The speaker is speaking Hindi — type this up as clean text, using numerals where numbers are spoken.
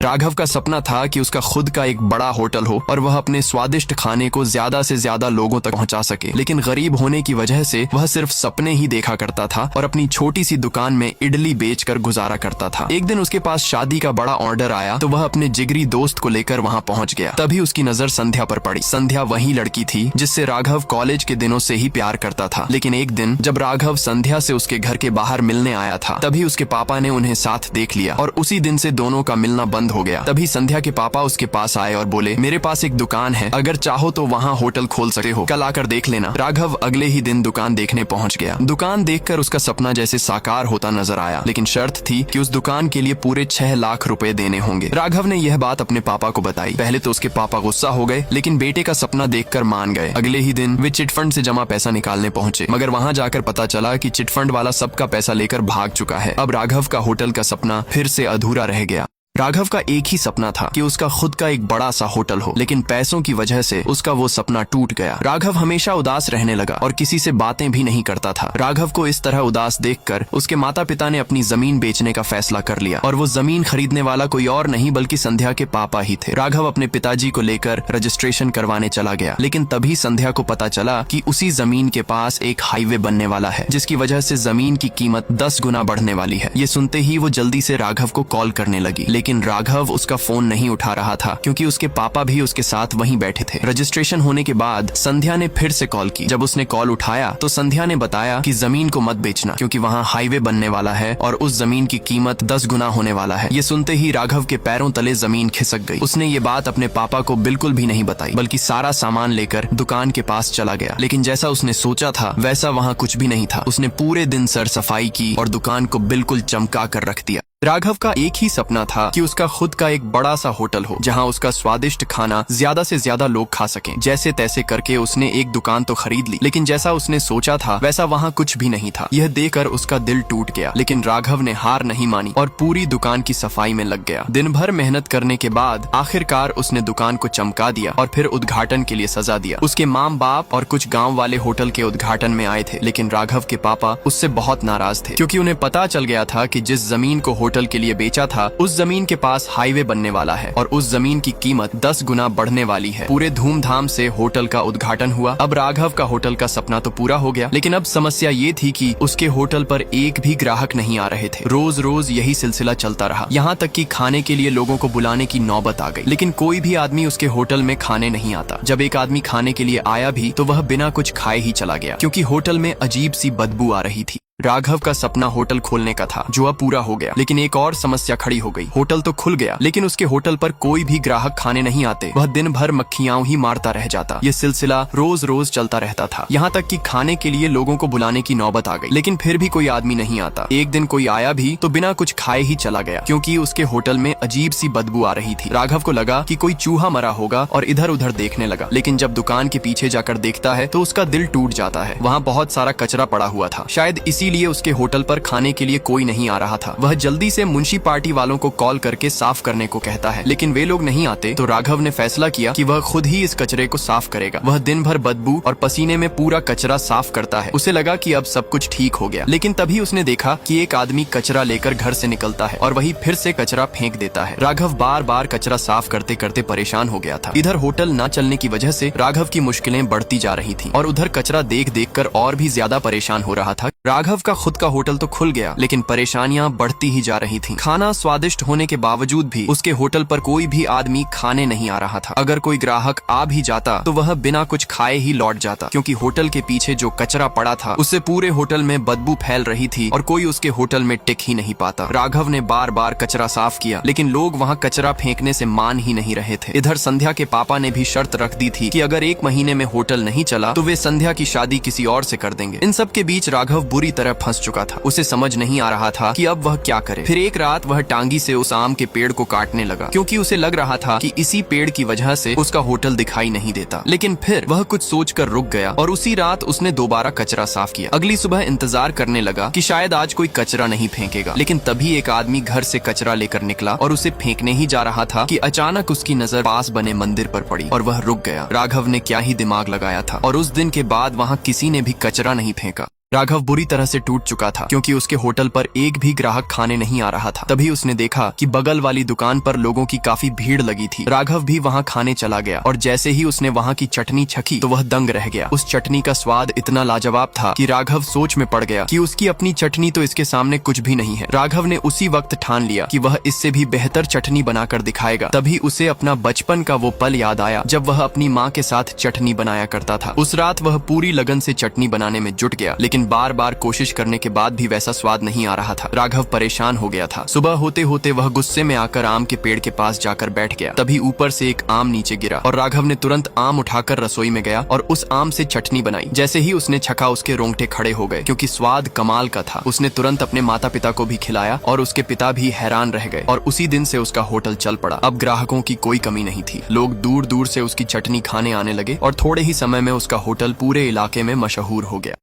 राघव का सपना था कि उसका खुद का एक बड़ा होटल हो और वह अपने स्वादिष्ट खाने को ज्यादा से ज्यादा लोगों तक पहुंचा सके, लेकिन गरीब होने की वजह से वह सिर्फ सपने ही देखा करता था और अपनी छोटी सी दुकान में इडली बेचकर गुजारा करता था। एक दिन उसके पास शादी का बड़ा ऑर्डर आया तो वह अपने जिगरी दोस्त को लेकर वहां पहुंच गया। तभी उसकी नजर संध्या पर पड़ी। संध्या वही लड़की थी जिससे राघव कॉलेज के दिनों से ही प्यार करता था। लेकिन एक दिन जब राघव संध्या से उसके घर के बाहर मिलने आया था, तभी उसके पापा ने उन्हें साथ देख लिया और उसी दिन से दोनों का मिलना बंद हो गया। तभी संध्या के पापा उसके पास आए और बोले, मेरे पास एक दुकान है, अगर चाहो तो वहाँ होटल खोल सकते हो, कल आकर देख लेना। राघव अगले ही दिन दुकान देखने पहुँच गया। दुकान देखकर उसका सपना जैसे साकार होता नजर आया, लेकिन शर्त थी कि उस दुकान के लिए पूरे 6 लाख रुपए देने होंगे। राघव ने यह बात अपने पापा को बताई। पहले तो उसके पापा गुस्सा हो गए, लेकिन बेटे का सपना देखकर मान गए। अगले ही दिन वे चिटफंड से जमा पैसा निकालने पहुंचे, मगर वहां जाकर पता चला कि चिटफंड वाला सबका पैसा लेकर भाग चुका है। अब राघव का होटल का सपना फिर से अधूरा रह गया। राघव का एक ही सपना था कि उसका खुद का एक बड़ा सा होटल हो, लेकिन पैसों की वजह से उसका वो सपना टूट गया। राघव हमेशा उदास रहने लगा और किसी से बातें भी नहीं करता था। राघव को इस तरह उदास देखकर उसके माता पिता ने अपनी जमीन बेचने का फैसला कर लिया और वो जमीन खरीदने वाला कोई और नहीं बल्कि संध्या के पापा ही थे। राघव अपने पिताजी को लेकर रजिस्ट्रेशन करवाने चला गया, लेकिन तभी संध्या को पता चला कि उसी जमीन के पास एक हाईवे बनने वाला है, जिसकी वजह से जमीन की कीमत 10 गुना बढ़ने वाली है। ये सुनते ही वो जल्दी से राघव को कॉल करने लगी, लेकिन राघव उसका फोन नहीं उठा रहा था क्योंकि उसके पापा भी उसके साथ वहीं बैठे थे। रजिस्ट्रेशन होने के बाद संध्या ने फिर से कॉल की। जब उसने कॉल उठाया तो संध्या ने बताया कि जमीन को मत बेचना क्योंकि वहाँ हाईवे बनने वाला है और उस जमीन की कीमत 10 गुना होने वाला है। ये सुनते ही राघव के पैरों तले जमीन खिसक गई। उसने ये बात अपने पापा को बिल्कुल भी नहीं बताई, बल्कि सारा सामान लेकर दुकान के पास चला गया। लेकिन जैसा उसने सोचा था वैसा वहाँ कुछ भी नहीं था। उसने पूरे दिन सर सफाई की और दुकान को बिल्कुल चमका कर रख दिया। राघव का एक ही सपना था कि उसका खुद का एक बड़ा सा होटल हो जहां उसका स्वादिष्ट खाना ज्यादा से ज्यादा लोग खा सकें। जैसे तैसे करके उसने एक दुकान तो खरीद ली, लेकिन जैसा उसने सोचा था वैसा वहां कुछ भी नहीं था। यह देखकर उसका दिल टूट गया, लेकिन राघव ने हार नहीं मानी और पूरी दुकान की सफाई में लग गया। दिन भर मेहनत करने के बाद आखिरकार उसने दुकान को चमका दिया और फिर उद्घाटन के लिए सजा दिया। उसके माम बाप और कुछ गाँव वाले होटल के उद्घाटन में आए थे, लेकिन राघव के पापा उससे बहुत नाराज थे क्योंकि उन्हें पता चल गया था कि जिस जमीन को होटल के लिए बेचा था उस जमीन के पास हाईवे बनने वाला है और उस जमीन की कीमत 10 गुना बढ़ने वाली है। पूरे धूमधाम से होटल का उद्घाटन हुआ। अब राघव का होटल का सपना तो पूरा हो गया, लेकिन अब समस्या ये थी कि उसके होटल पर एक भी ग्राहक नहीं आ रहे थे। रोज रोज यही सिलसिला चलता रहा, यहाँ तक कि खाने के लिए लोगों को बुलाने की नौबत आ गई, लेकिन कोई भी आदमी उसके होटल में खाने नहीं आता। जब एक आदमी खाने के लिए आया भी तो वह बिना कुछ खाए ही चला गया क्योंकि होटल में अजीब सी बदबू आ रही थी। राघव का सपना होटल खोलने का था जो अब पूरा हो गया, लेकिन एक और समस्या खड़ी हो गई। होटल तो खुल गया, लेकिन उसके होटल पर कोई भी ग्राहक खाने नहीं आते। वह दिन भर मक्खियां ही मारता रह जाता। ये सिलसिला रोज रोज चलता रहता था, यहाँ तक कि खाने के लिए लोगों को बुलाने की नौबत आ गई, लेकिन फिर भी कोई आदमी नहीं आता। एक दिन कोई आया भी तो बिना कुछ खाए ही चला गया क्योंकि उसके होटल में अजीब सी बदबू आ रही थी। राघव को लगा कि कोई चूहा मरा होगा और इधर उधर देखने लगा, लेकिन जब दुकान के पीछे जाकर देखता है तो उसका दिल टूट जाता है। वहाँ बहुत सारा कचरा पड़ा हुआ था, शायद इसीलिए उसके होटल पर खाने के लिए कोई नहीं आ रहा था। वह जल्दी से मुंशी पार्टी वालों को कॉल करके साफ करने को कहता है, लेकिन वे लोग नहीं आते तो राघव ने फैसला किया कि वह खुद ही इस कचरे को साफ करेगा। वह दिन भर बदबू और पसीने में पूरा कचरा साफ करता है। उसे लगा कि अब सब कुछ ठीक हो गया, लेकिन तभी उसने देखा कि एक आदमी कचरा लेकर घर से निकलता है और वही फिर से कचरा फेंक देता है। राघव बार बार कचरा साफ करते करते परेशान हो गया था। इधर होटल न चलने की वजह से राघव की मुश्किलें बढ़ती जा रही थी और उधर कचरा देख देख कर और भी ज्यादा परेशान हो रहा था। राघव का खुद का होटल तो खुल गया, लेकिन परेशानियां बढ़ती ही जा रही थीं। खाना स्वादिष्ट होने के बावजूद भी उसके होटल पर कोई भी आदमी खाने नहीं आ रहा था। अगर कोई ग्राहक आ भी जाता तो वह बिना कुछ खाए ही लौट जाता क्योंकि होटल के पीछे जो कचरा पड़ा था उससे पूरे होटल में बदबू फैल रही थी और कोई उसके होटल में टिक ही नहीं पाता। राघव ने बार बार कचरा साफ किया, लेकिन लोग वहाँ कचरा फेंकने से मान ही नहीं रहे थे। इधर संध्या के पापा ने भी शर्त रख दी थी कि अगर 1 महीने में होटल नहीं चला तो वे संध्या की शादी किसी और से कर देंगे। इन सब के बीच राघव बुरी तरह फंस चुका था। उसे समझ नहीं आ रहा था कि अब वह क्या करे। फिर एक रात वह टांगी से उस आम के पेड़ को काटने लगा क्योंकि उसे लग रहा था कि इसी पेड़ की वजह से उसका होटल दिखाई नहीं देता। लेकिन फिर वह कुछ सोचकर रुक गया और उसी रात उसने दोबारा कचरा साफ किया। अगली सुबह इंतजार करने लगा कि शायद आज कोई कचरा नहीं फेंकेगा, लेकिन तभी एक आदमी घर से कचरा लेकर निकला और उसे फेंकने ही जा रहा था कि अचानक उसकी नजर पास बने मंदिर पर पड़ी और वह रुक गया। राघव ने क्या ही दिमाग लगाया था और उस दिन के बाद वहाँ किसी ने भी कचरा नहीं फेंका। राघव बुरी तरह से टूट चुका था क्योंकि उसके होटल पर एक भी ग्राहक खाने नहीं आ रहा था। तभी उसने देखा कि बगल वाली दुकान पर लोगों की काफी भीड़ लगी थी। राघव भी वहां खाने चला गया और जैसे ही उसने वहां की चटनी चखी तो वह दंग रह गया। उस चटनी का स्वाद इतना लाजवाब था कि राघव सोच में पड़ गया कि उसकी अपनी चटनी तो इसके सामने कुछ भी नहीं है। राघव ने उसी वक्त ठान लिया कि वह इससे भी बेहतर चटनी बनाकर दिखाएगा। तभी उसे अपना बचपन का वो पल याद आया जब वह अपनी माँ के साथ चटनी बनाया करता था। उस रात वह पूरी लगन से चटनी बनाने में जुट गया, लेकिन बार बार कोशिश करने के बाद भी वैसा स्वाद नहीं आ रहा था। राघव परेशान हो गया था। सुबह होते होते वह गुस्से में आकर आम के पेड़ के पास जाकर बैठ गया। तभी ऊपर से एक आम नीचे गिरा और राघव ने तुरंत आम उठाकर रसोई में गया और उस आम से चटनी बनाई। जैसे ही उसने छका उसके रोंगटे खड़े हो गए क्योंकि स्वाद कमाल का था। उसने तुरंत अपने माता पिता को भी खिलाया और उसके पिता भी हैरान रह गए और उसी दिन से उसका होटल चल पड़ा। अब ग्राहकों की कोई कमी नहीं थी। लोग दूर दूर से उसकी चटनी खाने आने लगे और थोड़े ही समय में उसका होटल पूरे इलाके में मशहूर हो गया।